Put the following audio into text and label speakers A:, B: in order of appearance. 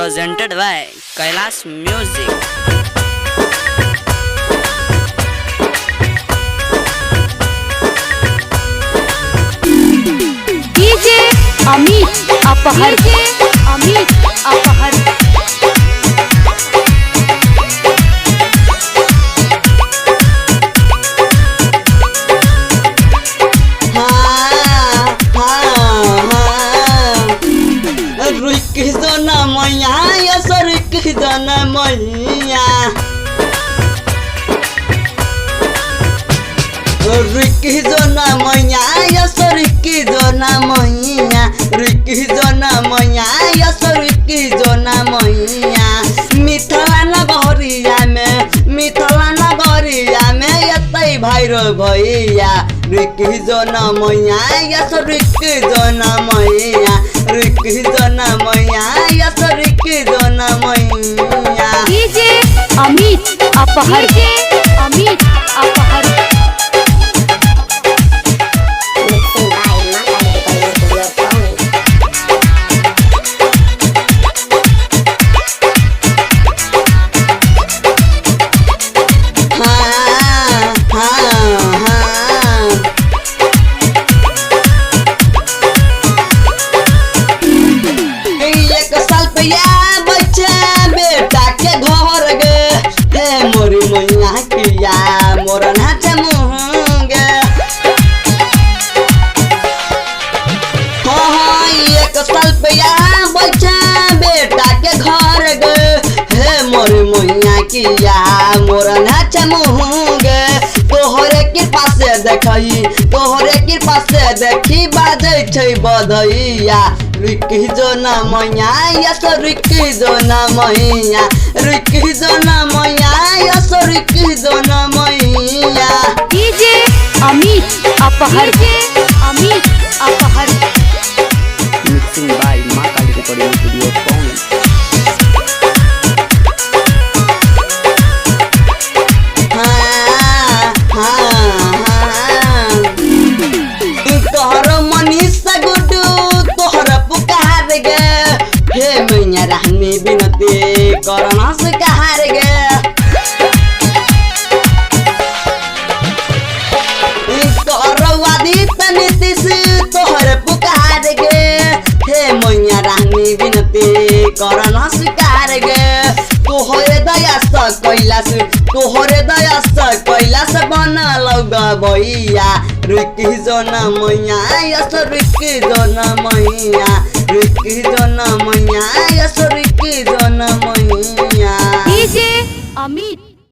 A: presented by Kailash Music.
B: DJ Amit Apahar. Amit Apahar.
C: Rikizona maya ya sarikizona maya Rikizona maya ya sarikizona maya Rikizona maya ya sarikizona maya Mithala nagariya me yatai bhairo bhaiya Rikizona maya ya sarikizona maya Rikizona maya ya sarikizona maya
B: DJ Amit Apahar. DJ Amit Apahar.
C: मोरा नाचे मुहंगे एक साल पे बच्चा बेटा के घर गे हे मोरी मैया किया मोरा नाचे मुहंगे तोहरे कृपा से देखी बाजे छै बधैया रुकी जो ना मैया यस रुकी जो ना मैया रुकी जो ना मैया यस रुकी जो ना मैया
B: DJ Amit Apahar. DJ Amit Apahar.
A: Mixing by Makali Recording Studio Pune.
C: तोहर मनीषा गुड्डू तोहर पुकार गे हे मैया रहनी बिनती करना से कहार गे तोहर वादी नीतीश तोहर पुकार गे हे मैया रहनी बिनती करना स्वीकार गे तोहरे दया से कैलाश बनल भैया रुकी जो ना मैया यस रुकी जो ना मैया रुकी जो ना मैया यस रुकी जो ना मैया
B: DJ Amit